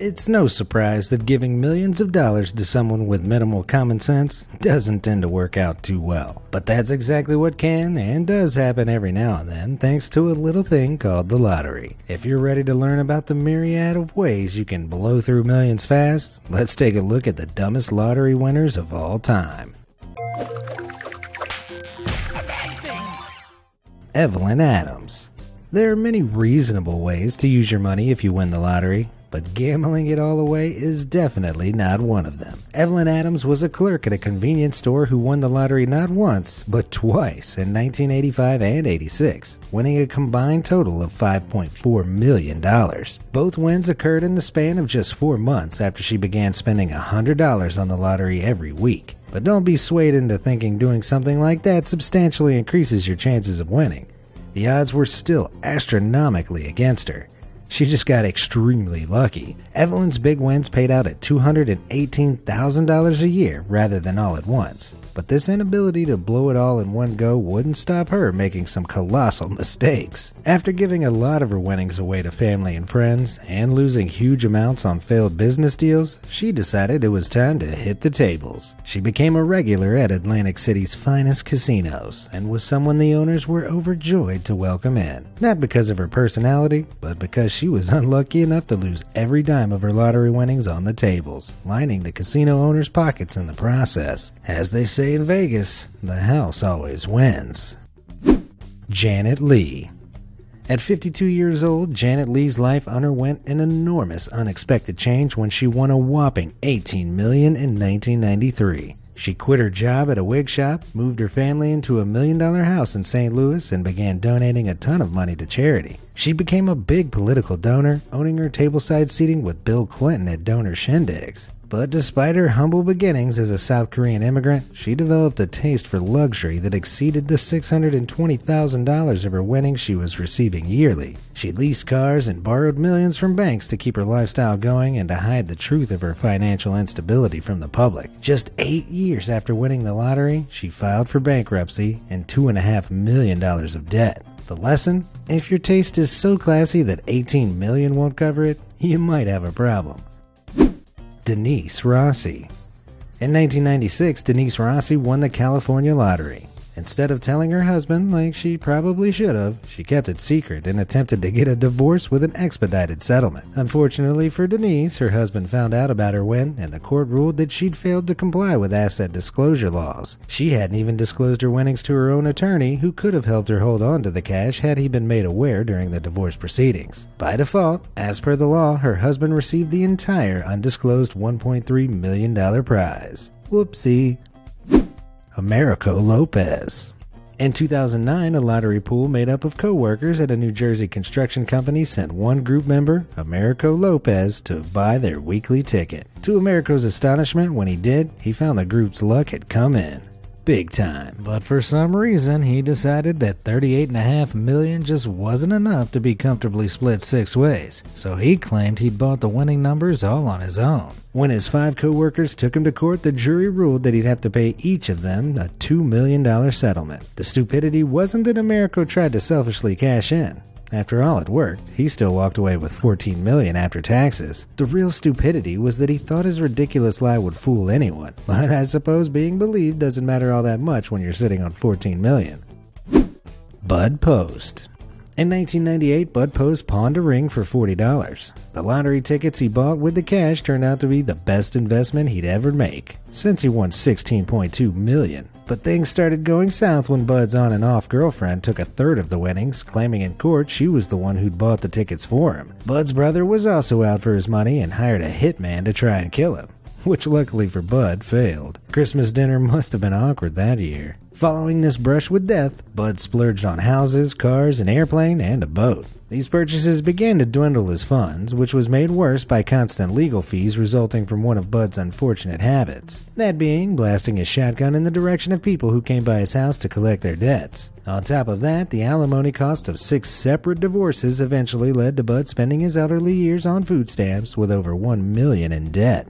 It's no surprise that giving millions of dollars to someone with minimal common sense doesn't tend to work out too well. But that's exactly what can and does happen every now and then thanks to a little thing called the lottery. If you're ready to learn about the myriad of ways you can blow through millions fast, let's take a look at the dumbest lottery winners of all time. Evelyn Adams. There are many reasonable ways to use your money if you win the lottery, but gambling it all away is definitely not one of them. Evelyn Adams was a clerk at a convenience store who won the lottery not once, but twice in 1985 and 86, winning a combined total of $5.4 million. Both wins occurred in the span of just 4 months after she began spending $100 on the lottery every week. But don't be swayed into thinking doing something like that substantially increases your chances of winning. The odds were still astronomically against her. She just got extremely lucky. Evelyn's big wins paid out at $218,000 a year rather than all at once. But this inability to blow it all in one go wouldn't stop her making some colossal mistakes. After giving a lot of her winnings away to family and friends, and losing huge amounts on failed business deals, she decided it was time to hit the tables. She became a regular at Atlantic City's finest casinos, and was someone the owners were overjoyed to welcome in. Not because of her personality, but because she was unlucky enough to lose every dime of her lottery winnings on the tables, lining the casino owners' pockets in the process. As they say in Vegas, the house always wins. Janet Leigh. At 52 years old, Janet Leigh's life underwent an enormous unexpected change when she won a whopping $18 million in 1993. She quit her job at a wig shop, moved her family into a $1 million house in St. Louis, and began donating a ton of money to charity. She became a big political donor, owning her tableside seating with Bill Clinton at donor shindigs. But despite her humble beginnings as a South Korean immigrant, she developed a taste for luxury that exceeded the $620,000 of her winnings she was receiving yearly. She leased cars and borrowed millions from banks to keep her lifestyle going and to hide the truth of her financial instability from the public. Just 8 years after winning the lottery, she filed for bankruptcy and $2.5 million of debt. The lesson? If your taste is so classy that $18 million won't cover it, you might have a problem. Denise Rossi. In 1996, Denise Rossi won the California lottery. Instead of telling her husband, like she probably should have, she kept it secret and attempted to get a divorce with an expedited settlement. Unfortunately for Denise, her husband found out about her win, and the court ruled that she'd failed to comply with asset disclosure laws. She hadn't even disclosed her winnings to her own attorney, who could have helped her hold on to the cash had he been made aware during the divorce proceedings. By default, as per the law, her husband received the entire undisclosed $1.3 million prize. Whoopsie. AMERICO Lopes. In 2009, a lottery pool made up of co-workers at a New Jersey construction company sent one group member, Americo Lopez, to buy their weekly ticket. To Americo's astonishment, when he did, he found the group's luck had come in big time. But for some reason, he decided that $38.5 million just wasn't enough to be comfortably split 6 ways, so he claimed he'd bought the winning numbers all on his own. When his 5 co-workers took him to court, the jury ruled that he'd have to pay each of them a $2 million settlement. The stupidity wasn't that Americo tried to selfishly cash in. After all, it worked. He still walked away with $14 million after taxes. The real stupidity was that he thought his ridiculous lie would fool anyone. But I suppose being believed doesn't matter all that much when you're sitting on $14 million. Bud Post. In 1998, Bud Post pawned a ring for $40. The lottery tickets he bought with the cash turned out to be the best investment he'd ever make, since he won $16.2 million. But things started going south when Bud's on and off girlfriend took a third of the winnings, claiming in court she was the one who'd bought the tickets for him. Bud's brother was also out for his money and hired a hitman to try and kill him, which luckily for Bud failed. Christmas dinner must have been awkward that year. Following this brush with death, Bud splurged on houses, cars, an airplane, and a boat. These purchases began to dwindle his funds, which was made worse by constant legal fees resulting from one of Bud's unfortunate habits. That being, blasting his shotgun in the direction of people who came by his house to collect their debts. On top of that, the alimony cost of 6 separate divorces eventually led to Bud spending his elderly years on food stamps with over $1 million in debt.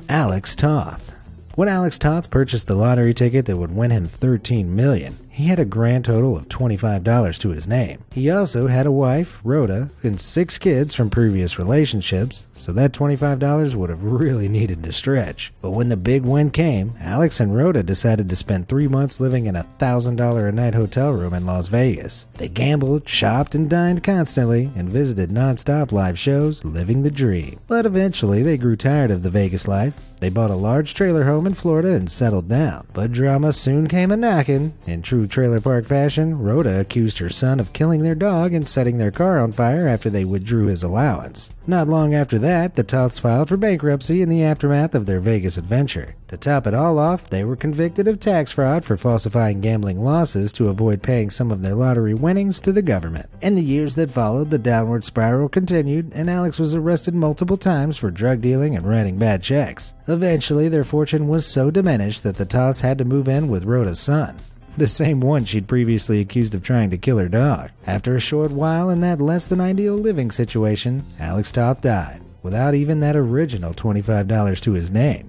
Alex Toth. When Alex Toth purchased the lottery ticket that would win him $13 million, he had a grand total of $25 to his name. He also had a wife, Rhoda, and 6 kids from previous relationships, so that $25 would have really needed to stretch. But when the big win came, Alex and Rhoda decided to spend 3 months living in a $1,000 a night hotel room in Las Vegas. They gambled, shopped, and dined constantly, and visited non-stop live shows, living the dream. But eventually they grew tired of the Vegas life. They bought a large trailer home in Florida and settled down. But drama soon came a-knocking. In true trailer park fashion, Rhoda accused her son of killing their dog and setting their car on fire after they withdrew his allowance. Not long after that, the Toths filed for bankruptcy in the aftermath of their Vegas adventure. To top it all off, they were convicted of tax fraud for falsifying gambling losses to avoid paying some of their lottery winnings to the government. In the years that followed, the downward spiral continued, and Alex was arrested multiple times for drug dealing and writing bad checks. Eventually, their fortune was so diminished that the Toths had to move in with Rhoda's son, the same one she'd previously accused of trying to kill her dog. After a short while in that less than ideal living situation, Alex Toth died, without even that original $25 to his name.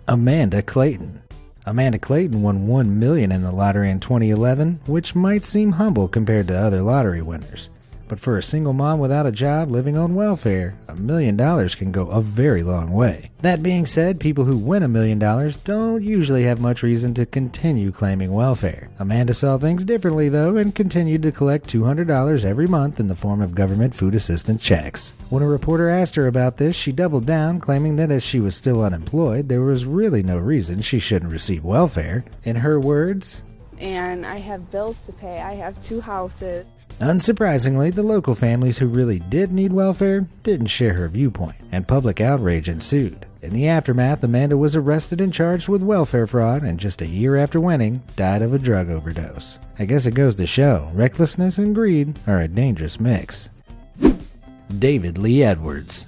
Amanda Clayton. Amanda Clayton won $1 million in the lottery in 2011, which might seem humble compared to other lottery winners. But for a single mom without a job living on welfare, $1 million can go a very long way. That being said, people who win $1 million don't usually have much reason to continue claiming welfare. Amanda saw things differently though and continued to collect $200 every month in the form of government food assistance checks. When a reporter asked her about this, she doubled down, claiming that as she was still unemployed, there was really no reason she shouldn't receive welfare. In her words, "And I have bills to pay. I have 2 houses." Unsurprisingly, the local families who really did need welfare didn't share her viewpoint, and public outrage ensued. In the aftermath, Amanda was arrested and charged with welfare fraud, and just a year after winning, died of a drug overdose. I guess it goes to show, recklessness and greed are a dangerous mix. David Lee Edwards.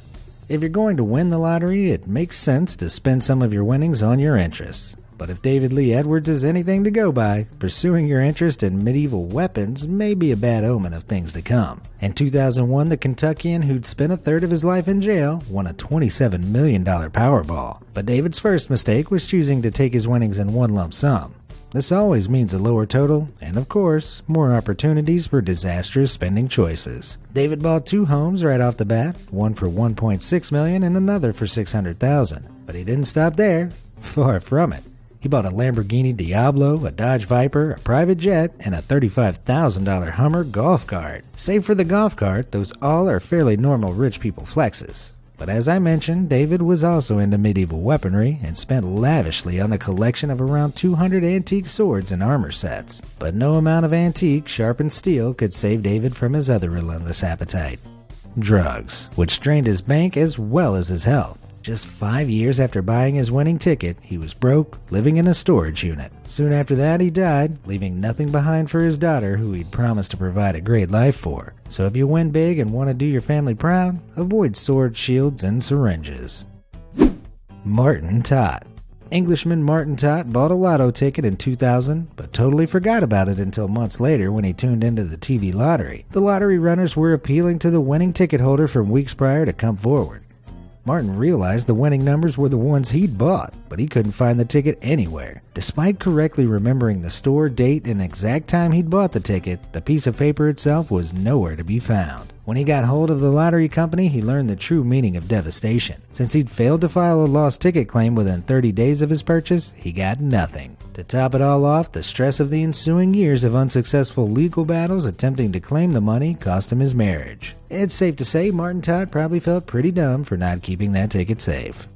If you're going to win the lottery, it makes sense to spend some of your winnings on your interests. But if David Lee Edwards is anything to go by, pursuing your interest in medieval weapons may be a bad omen of things to come. In 2001, the Kentuckian who'd spent a third of his life in jail won a $27 million Powerball. But David's first mistake was choosing to take his winnings in one lump sum. This always means a lower total, and of course, more opportunities for disastrous spending choices. David bought 2 homes right off the bat, one for $1.6 million and another for $600,000. But he didn't stop there. Far from it. He bought a Lamborghini Diablo, a Dodge Viper, a private jet, and a $35,000 Hummer golf cart. Save for the golf cart, those all are fairly normal rich people flexes. But as I mentioned, David was also into medieval weaponry and spent lavishly on a collection of around 200 antique swords and armor sets. But no amount of antique, sharpened steel could save David from his other relentless appetite: drugs, which drained his bank as well as his health. Just 5 years after buying his winning ticket, he was broke, living in a storage unit. Soon after that, he died, leaving nothing behind for his daughter, who he'd promised to provide a great life for. So if you win big and want to do your family proud, avoid swords, shields, and syringes. Martyn Tott. Englishman Martyn Tott bought a lotto ticket in 2000, but totally forgot about it until months later when he tuned into the TV lottery. The lottery runners were appealing to the winning ticket holder from weeks prior to come forward. Martyn realized the winning numbers were the ones he'd bought, but he couldn't find the ticket anywhere. Despite correctly remembering the store, date, and exact time he'd bought the ticket, the piece of paper itself was nowhere to be found. When he got hold of the lottery company, he learned the true meaning of devastation. Since he'd failed to file a lost ticket claim within 30 days of his purchase, he got nothing. To top it all off, the stress of the ensuing years of unsuccessful legal battles attempting to claim the money cost him his marriage. It's safe to say Martyn Tott probably felt pretty dumb for not keeping that ticket safe.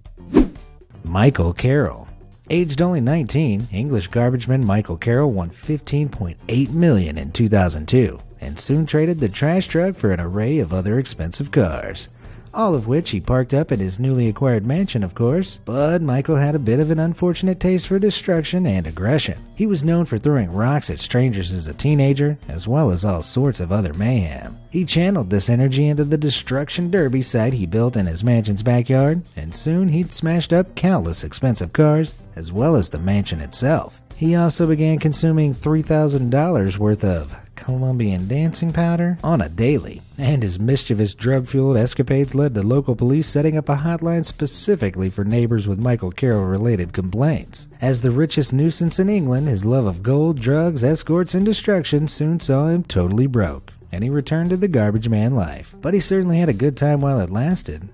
Michael Carroll. Aged only 19, English garbageman Michael Carroll won $15.8 million in 2002 and soon traded the trash truck for an array of other expensive cars. All of which he parked up at his newly acquired mansion, of course. But Michael had a bit of an unfortunate taste for destruction and aggression. He was known for throwing rocks at strangers as a teenager, as well as all sorts of other mayhem. He channeled this energy into the destruction derby site he built in his mansion's backyard, and soon he'd smashed up countless expensive cars, as well as the mansion itself. He also began consuming $3,000 worth of Colombian dancing powder on a daily, and his mischievous drug-fueled escapades led to local police setting up a hotline specifically for neighbors with Michael Carroll-related complaints. As the richest nuisance in England, his love of gold, drugs, escorts, and destruction soon saw him totally broke, and he returned to the garbage man life. But he certainly had a good time while it lasted.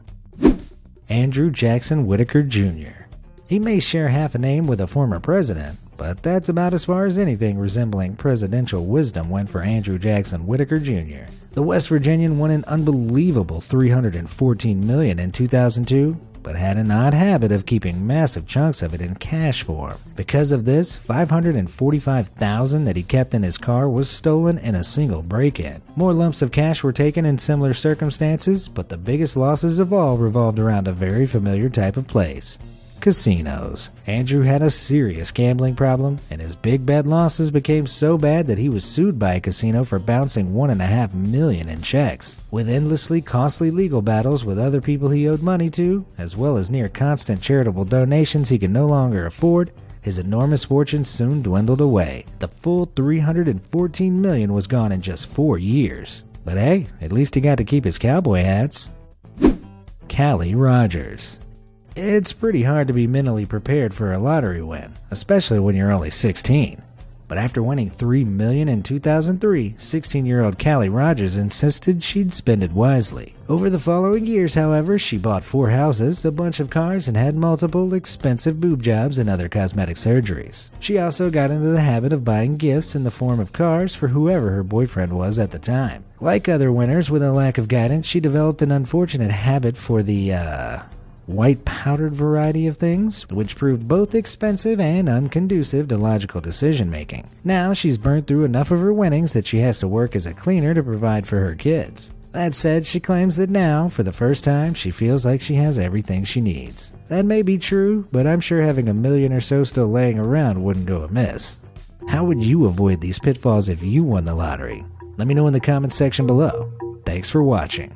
Andrew Jackson Whittaker Jr. He may share half a name with a former president, but that's about as far as anything resembling presidential wisdom went for Andrew Jackson Whittaker Jr. The West Virginian won an unbelievable $314 million in 2002, but had an odd habit of keeping massive chunks of it in cash form. Because of this, $545,000 that he kept in his car was stolen in a single break-in. More lumps of cash were taken in similar circumstances, but the biggest losses of all revolved around a very familiar type of place: casinos. Andrew had a serious gambling problem, and his big bet losses became so bad that he was sued by a casino for bouncing $1.5 million in checks. With endlessly costly legal battles with other people he owed money to, as well as near constant charitable donations he could no longer afford, his enormous fortune soon dwindled away. The full $314 million was gone in just 4 years. But hey, at least he got to keep his cowboy hats. Callie Rogers. It's pretty hard to be mentally prepared for a lottery win, especially when you're only 16. But after winning $3 million in 2003, 16-year-old Callie Rogers insisted she'd spend it wisely. Over the following years, however, she bought 4 houses, a bunch of cars, and had multiple expensive boob jobs and other cosmetic surgeries. She also got into the habit of buying gifts in the form of cars for whoever her boyfriend was at the time. Like other winners with a lack of guidance, she developed an unfortunate habit for the, white powdered variety of things, which proved both expensive and unconducive to logical decision-making. Now she's burnt through enough of her winnings that she has to work as a cleaner to provide for her kids. That said, she claims that now, for the first time, she feels like she has everything she needs. That may be true, but I'm sure having $1 million or so still laying around wouldn't go amiss. How would you avoid these pitfalls if you won the lottery? Let me know in the comments section below. Thanks for watching.